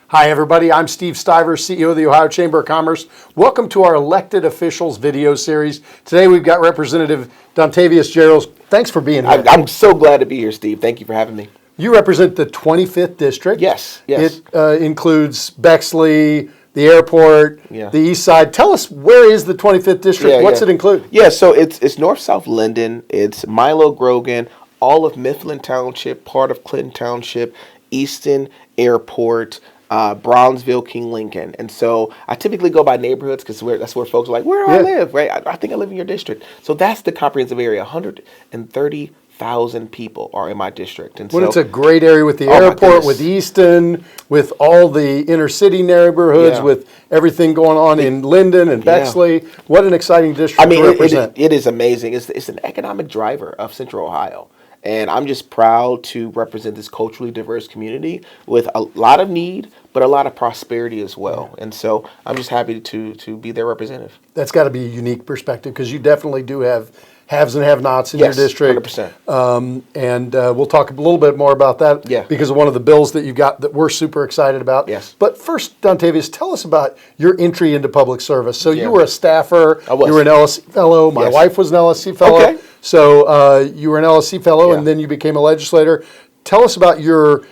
Hi, everybody. I'm Steve Stivers, CEO of the Ohio Chamber of Commerce. Welcome to our elected officials video series. Today we've got Representative Dontavius Jarrells. Thanks for being here. I'm so glad to be here, Steve. Thank you for having me. You represent the 25th district. Yes. It includes Bexley, the airport, the east side. Tell us, where is the 25th district? What's it include? Yeah, so it's North-South Linden. It's Milo Grogan, all of Mifflin Township, part of Clinton Township, Easton Airport, Brownsville, King Lincoln. And so I typically go by neighborhoods because that's where folks are like, where do I live, right? I think I live in your district. So that's the comprehensive area. 130,000 people are in my district. And it's a great area with the airport, with Easton, with all the inner city neighborhoods, with everything going on in Linden and Bexley. What an exciting district to represent. It is amazing. It's an economic driver of Central Ohio. And I'm just proud to represent this culturally diverse community with a lot of need, but a lot of prosperity as well. And so I'm just happy to be their representative. That's got to be a unique perspective because you definitely do have haves and have-nots in your district. 100%. And we'll talk a little bit more about that because of one of the bills that you got that we're super excited about. Yes. But first, Dontavius, tell us about your entry into public service. So you were a staffer. I was. You were an LSC fellow. My wife was an LSC fellow. Okay. So you were an LSC fellow, and then you became a legislator. Tell us about your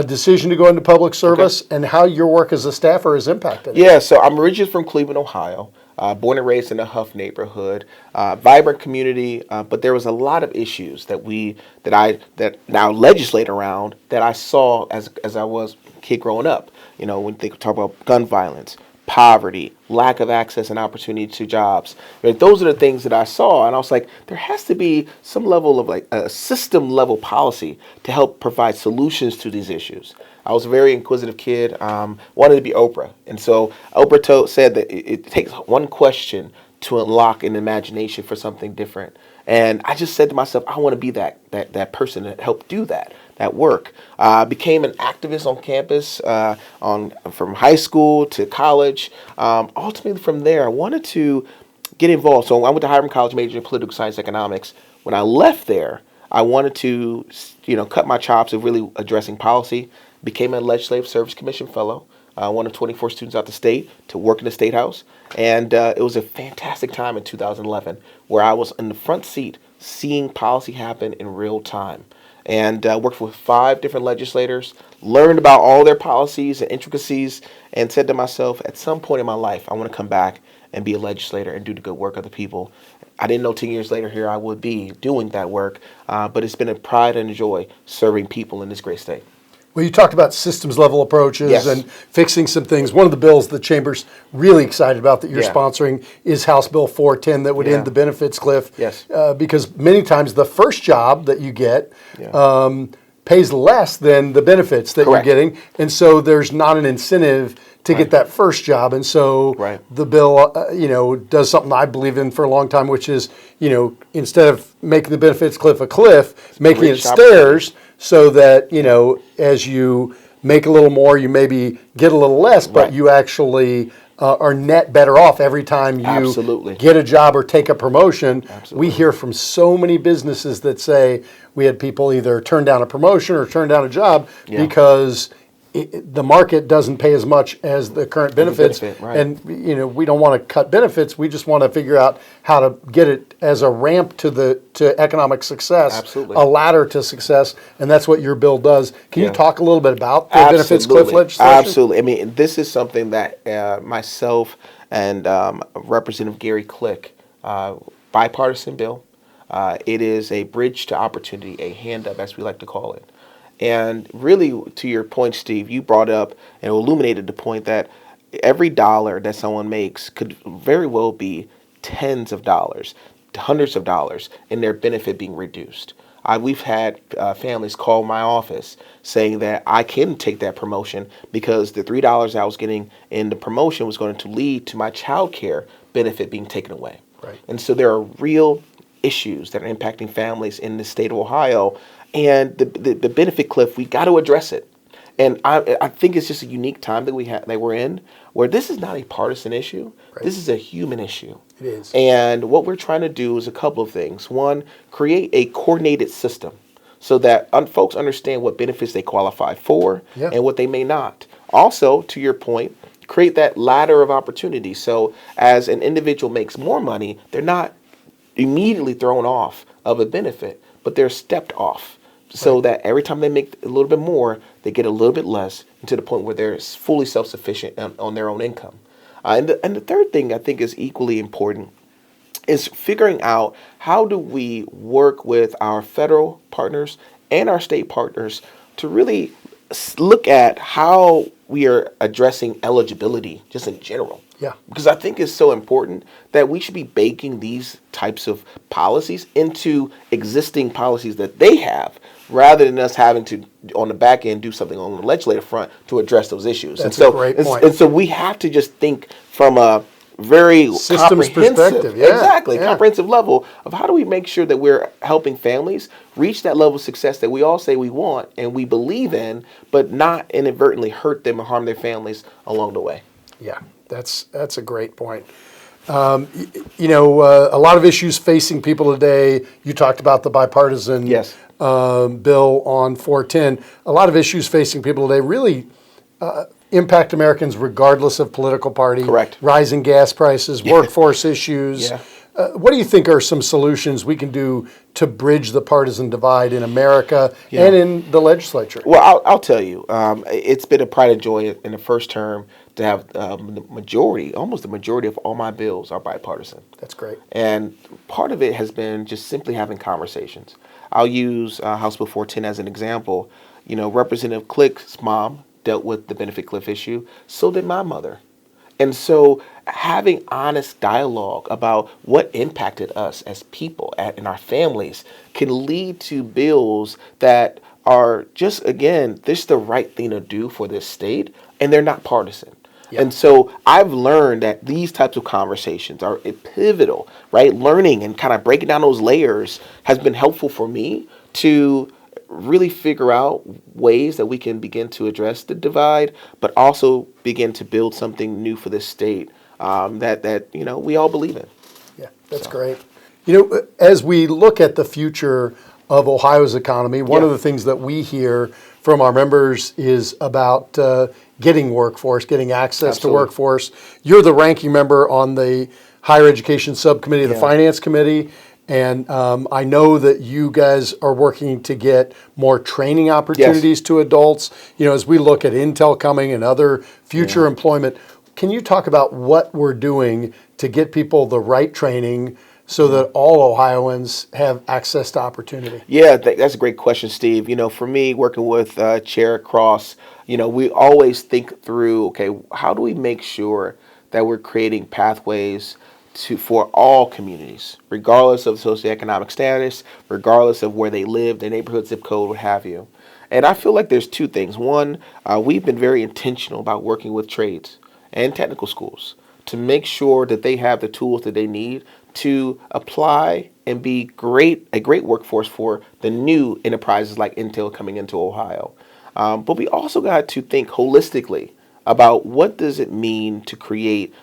decision to go into public service and how your work as a staffer has impacted. Yeah, so I'm originally from Cleveland, Ohio. Born and raised in a Huff neighborhood, vibrant community, but there was a lot of issues that I now legislate around that I saw as I was a kid growing up. You know, when they talk about gun violence, poverty, lack of access and opportunity to jobs. Right? Those are the things that I saw, and I was like, there has to be some level of like a system level policy to help provide solutions to these issues. I was a very inquisitive kid, wanted to be Oprah. And so Oprah said that it takes one question to unlock an imagination for something different. And I just said to myself, I want to be that person that helped do that work. Became an activist on campus from high school to college. Ultimately from there, I wanted to get involved. So I went to Hiram College, majored in political science economics. When I left there, I wanted to cut my chops of really addressing policy. Became a Legislative Service Commission fellow, one of 24 students out the state to work in the State House. And it was a fantastic time in 2011 where I was in the front seat seeing policy happen in real time. And worked with 5 different legislators, learned about all their policies and intricacies, and said to myself, at some point in my life, I want to come back and be a legislator and do the good work of the people. I didn't know 10 years later here I would be doing that work, but it's been a pride and a joy serving people in this great state. Well, you talked about systems level approaches and fixing some things. One of the bills the Chamber's really excited about that you're sponsoring is House Bill 410 that would end the benefits cliff. Yes. Because many times the first job that you get pays less than the benefits that you're getting. And so there's not an incentive to get that first job. And so the bill, does something I believe in for a long time, which is, instead of making the benefits cliff a cliff, making it stairs so that, as you make a little more, you maybe get a little less, but you actually are net better off every time you get a job or take a promotion. We hear from so many businesses that say we had people either turn down a promotion or turn down a job because the market doesn't pay as much as the current benefits, and we don't want to cut benefits. We just want to figure out how to get it as a ramp to economic success, a ladder to success, and that's what your bill does. Can you talk a little bit about the benefits cliff legislation? Absolutely. I mean, this is something that myself and Representative Gary Click, bipartisan bill. It is a bridge to opportunity, a hand up, as we like to call it. And really, to your point, Steve, you brought up and illuminated the point that every dollar that someone makes could very well be tens of dollars, hundreds of dollars in their benefit being reduced. We've had families call my office saying that I can take that promotion because the $3 I was getting in the promotion was going to lead to my child care benefit being taken away. And so there are real issues that are impacting families in the state of Ohio. And the benefit cliff, we got to address it. And I think it's just a unique time that we're in, where this is not a partisan issue. This is a human issue. It is. And what we're trying to do is a couple of things. One, create a coordinated system so that folks understand what benefits they qualify for and what they may not. Also, to your point, create that ladder of opportunity. So as an individual makes more money, they're not immediately thrown off of a benefit, but they're stepped off so that every time they make a little bit more, they get a little bit less, to the point where they're fully self-sufficient on their own income. And the third thing I think is equally important is figuring out how do we work with our federal partners and our state partners to really look at how we are addressing eligibility just in general. Yeah. Because I think it's so important that we should be baking these types of policies into existing policies that they have, rather than us having to, on the back end, do something on the legislative front to address those issues. That's a great point. And so we have to just think from a very systems perspective, comprehensive level of how do we make sure that we're helping families reach that level of success that we all say we want and we believe in, but not inadvertently hurt them or harm their families along the way. Yeah, that's a great point. A lot of issues facing people today. You talked about the bipartisan bill on 410. A lot of issues facing people today really impact Americans regardless of political party. Correct. Rising gas prices, workforce issues. Yeah. What do you think are some solutions we can do to bridge the partisan divide in America and in the legislature? Well, I'll tell you, it's been a pride and joy in the first term to have almost the majority of all my bills are bipartisan. That's great. And part of it has been just simply having conversations. I'll use House Bill 410 as an example. Representative Click's mom dealt with the benefit cliff issue. So did my mother. And so having honest dialogue about what impacted us as people and our families can lead to bills that are just, again, this is the right thing to do for this state, and they're not partisan. Yep. And so I've learned that these types of conversations are pivotal, right? Learning and kind of breaking down those layers has been helpful for me to really figure out ways that we can begin to address the divide, but also begin to build something new for this state that we all believe in. Yeah, that's great. As we look at the future of Ohio's economy, one of the things that we hear from our members is about getting workforce, getting access to workforce. You're the ranking member on the Higher Education Subcommittee of the Finance Committee. And I know that you guys are working to get more training opportunities to adults. As we look at Intel coming and other future employment, can you talk about what we're doing to get people the right training so that all Ohioans have access to opportunity? Yeah, that's a great question, Steve. For me, working with Chair Cross, we always think through, okay, how do we make sure that we're creating pathways for all communities, regardless of socioeconomic status, regardless of where they live, their neighborhood, zip code, what have you. And I feel like there's two things. One, we've been very intentional about working with trades and technical schools to make sure that they have the tools that they need to apply and be a great workforce for the new enterprises like Intel coming into Ohio. But we also got to think holistically about what does it mean to create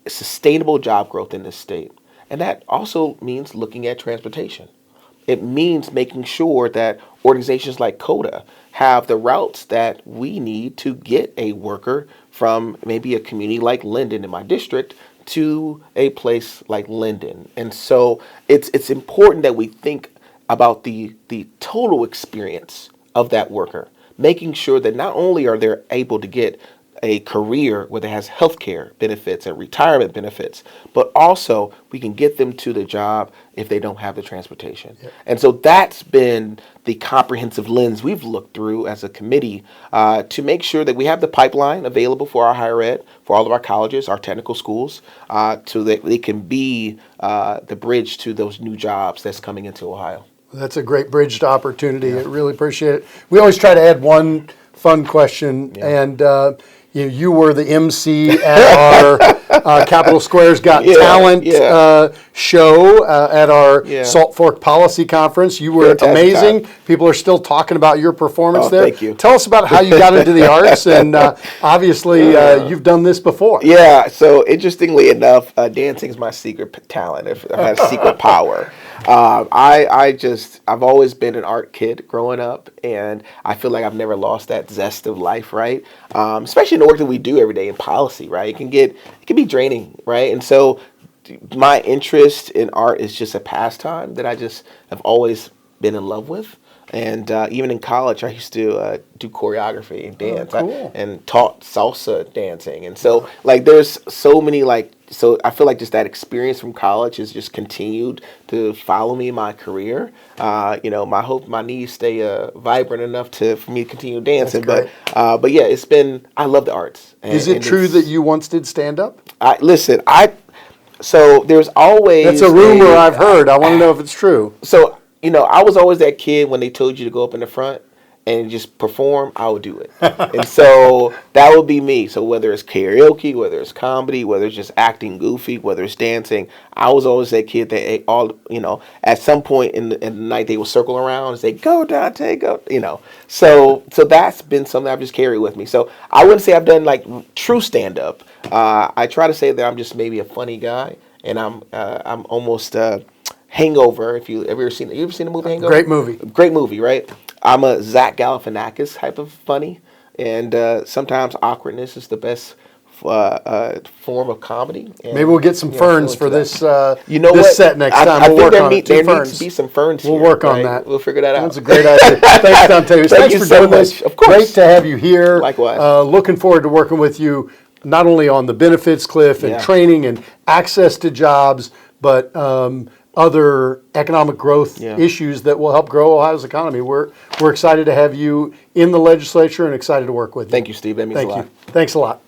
sustainable job growth in this state. And that also means looking at transportation. It means making sure that organizations like CODA have the routes that we need to get a worker from maybe a community like Linden in my district to a place like Linden. And so it's important that we think about the total experience of that worker, making sure that not only are they able to get a career where they has healthcare benefits and retirement benefits, but also we can get them to the job if they don't have the transportation. Yep. And so that's been the comprehensive lens we've looked through as a committee to make sure that we have the pipeline available for our higher ed, for all of our colleges, our technical schools, so that they can be the bridge to those new jobs that's coming into Ohio. That's a great bridge to opportunity. I really appreciate it. We always try to add one fun question, and you were the MC at our Capitol Square's Got Talent show at our Salt Fork Policy Conference. You were amazing. People are still talking about your performance there. Thank you. Tell us about how you got into the arts, and obviously you've done this before. Yeah, so interestingly enough, dancing is my secret talent. I have secret power. I've always been an art kid growing up, and I feel like I've never lost that zest of life, right? Especially in the work that we do every day in policy, right? It can be draining, right? And so my interest in art is just a pastime that I just have always been in love with. And even in college, I used to do choreography and dance, cool. and taught salsa dancing. And so, like, there's so many, like, so I feel like just that experience from college has just continued to follow me in my career. My knees stay vibrant enough for me to continue dancing. But yeah, I love the arts. Is it true that you once did stand up? So there's always that's a rumor I've heard. I want to know if it's true. So I was always that kid when they told you to go up in the front and just perform, I would do it. And so that would be me. So whether it's karaoke, whether it's comedy, whether it's just acting goofy, whether it's dancing, I was always that kid that at some point in the night they will circle around and say, "Go Dante, go," So that's been something I've just carried with me. So I wouldn't say I've done like true stand up. I try to say that I'm just maybe a funny guy, and I'm almost. Hangover, if you ever seen the movie Hangover? Great movie, right? I'm a Zach Galifianakis type of funny, and sometimes awkwardness is the best form of comedy. And, maybe we'll get some ferns for this. This set next time. I we'll think work on it. There needs to be some ferns. We'll work on that. We'll figure that out. That's a great idea. Thanks, Dontavius. Thanks for doing this. Of course. Great to have you here. Likewise. Looking forward to working with you, not only on the benefits cliff and training and access to jobs, but other economic growth issues that will help grow Ohio's economy. We're excited to have you in the legislature and excited to work with you. Thank you, Steve. That means a lot. Thanks a lot.